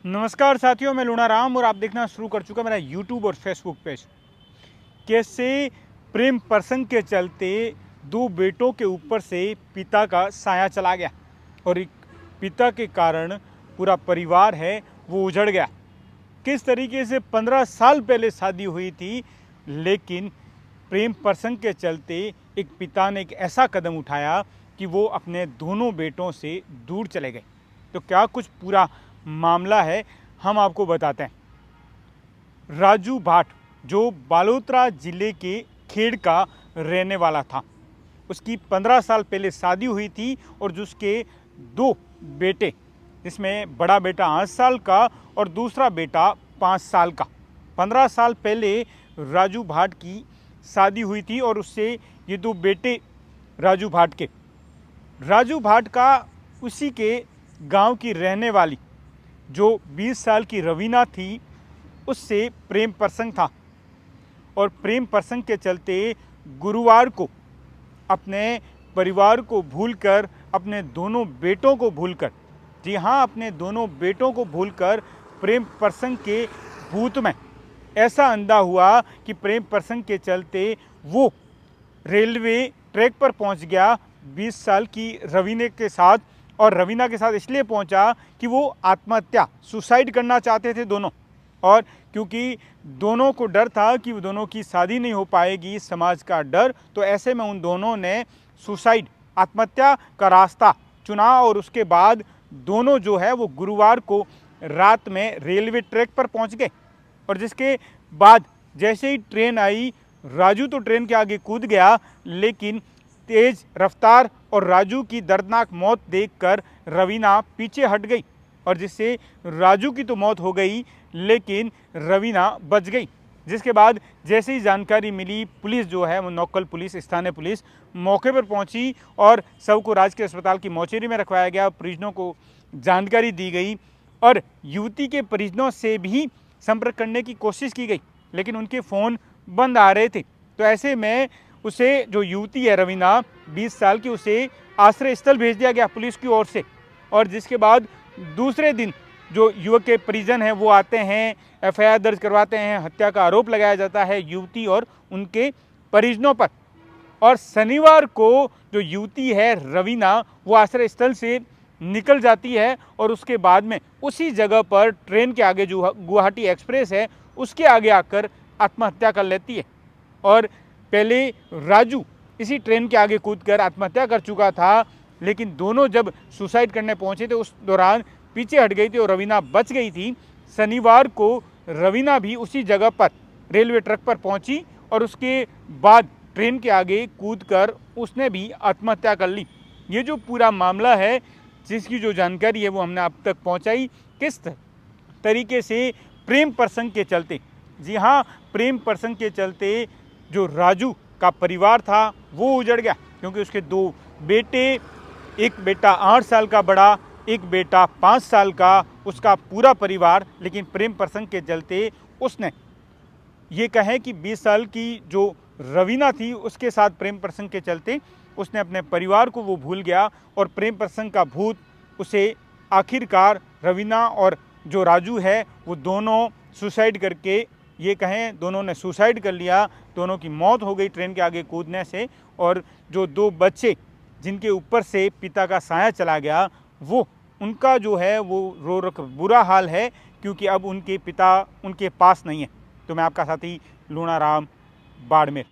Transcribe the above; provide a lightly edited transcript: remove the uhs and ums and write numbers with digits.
नमस्कार साथियों, मैं लूणाराम और आप देखना शुरू कर चुका मेरा यूट्यूब और फेसबुक पेज। कैसे प्रेम प्रसंग के चलते दो बेटों के ऊपर से पिता का साया चला गया और एक पिता के कारण पूरा परिवार है वो उजड़ गया। किस तरीके से 15 साल पहले शादी हुई थी, लेकिन प्रेम प्रसंग के चलते एक पिता ने एक ऐसा कदम उठाया कि वो अपने दोनों बेटों से दूर चले गए। तो क्या कुछ पूरा मामला है, हम आपको बताते हैं। राजू भाट जो बालोतरा ज़िले के खेड़ का रहने वाला था, उसकी 15 साल पहले शादी हुई थी और जिसके दो बेटे, जिसमें बड़ा बेटा 8 साल का और दूसरा बेटा 5 साल का। 15 साल पहले राजू भाट की शादी हुई थी और उससे ये दो बेटे राजू भाट का उसी के गांव की रहने वाली जो 20 साल की रवीना थी, उससे प्रेम प्रसंग था। और प्रेम प्रसंग के चलते गुरुवार को अपने परिवार को भूलकर, अपने दोनों बेटों को भूलकर, जी हाँ, अपने दोनों बेटों को भूलकर प्रेम प्रसंग के भूत में ऐसा अंधा हुआ कि प्रेम प्रसंग के चलते वो रेलवे ट्रैक पर पहुंच गया 20 साल की रवीना के साथ। और रवीना के साथ इसलिए पहुंचा कि वो आत्महत्या, सुसाइड करना चाहते थे दोनों। और क्योंकि दोनों को डर था कि दोनों की शादी नहीं हो पाएगी, समाज का डर, तो ऐसे में उन दोनों ने सुसाइड, आत्महत्या का रास्ता चुना। और उसके बाद दोनों जो है वो गुरुवार को रात में रेलवे ट्रैक पर पहुंच गए। और जिसके बाद जैसे ही ट्रेन आई, राजू तो ट्रेन के आगे कूद गया, लेकिन तेज रफ्तार और राजू की दर्दनाक मौत देखकर रवीना पीछे हट गई और जिससे राजू की तो मौत हो गई, लेकिन रवीना बच गई। जिसके बाद जैसे ही जानकारी मिली, पुलिस जो है वो लोकल पुलिस, स्थानीय पुलिस मौके पर पहुंची और शव को राजकीय अस्पताल की मोर्चरी में रखवाया गया। परिजनों को जानकारी दी गई और युवती के परिजनों से भी संपर्क करने की कोशिश की गई, लेकिन उनके फ़ोन बंद आ रहे थे। तो ऐसे में उसे, जो युवती है रवीना 20 साल की, उसे आश्रय स्थल भेज दिया गया पुलिस की ओर से। और जिसके बाद दूसरे दिन जो युवक के परिजन हैं वो आते हैं, एफआईआर दर्ज करवाते हैं, हत्या का आरोप लगाया जाता है युवती और उनके परिजनों पर। और शनिवार को जो युवती है रवीना, वो आश्रय स्थल से निकल जाती है और उसके बाद में उसी जगह पर ट्रेन के आगे जो गुवाहाटी एक्सप्रेस है उसके आगे आकर आत्महत्या कर लेती है। और पहले राजू इसी ट्रेन के आगे कूदकर आत्महत्या कर चुका था, लेकिन दोनों जब सुसाइड करने पहुंचे थे उस दौरान पीछे हट गई थी और रवीना बच गई थी। शनिवार को रवीना भी उसी जगह पर रेलवे ट्रैक पर पहुंची और उसके बाद ट्रेन के आगे कूदकर उसने भी आत्महत्या कर ली। ये जो पूरा मामला है, जिसकी जो जानकारी है वो हमने आप तक पहुंचाई। किस तरीके से प्रेम प्रसंग के चलते, जी हाँ, प्रेम प्रसंग के चलते जो राजू का परिवार था वो उजड़ गया, क्योंकि उसके दो बेटे, एक बेटा 8 साल का बड़ा, एक बेटा 5 साल का, उसका पूरा परिवार। लेकिन प्रेम प्रसंग के चलते उसने ये कहें कि 20 साल की जो रवीना थी उसके साथ प्रेम प्रसंग के चलते उसने अपने परिवार को वो भूल गया और प्रेम प्रसंग का भूत उसे आखिरकार रवीना और जो राजू है वो दोनों सुसाइड करके, ये कहें दोनों ने सुसाइड कर लिया, दोनों की मौत हो गई ट्रेन के आगे कूदने से। और जो दो बच्चे जिनके ऊपर से पिता का साया चला गया, वो उनका जो है वो रो बुरा हाल है, क्योंकि अब उनके पिता उनके पास नहीं है। तो मैं आपका साथी लूणाराम, बाड़मेर।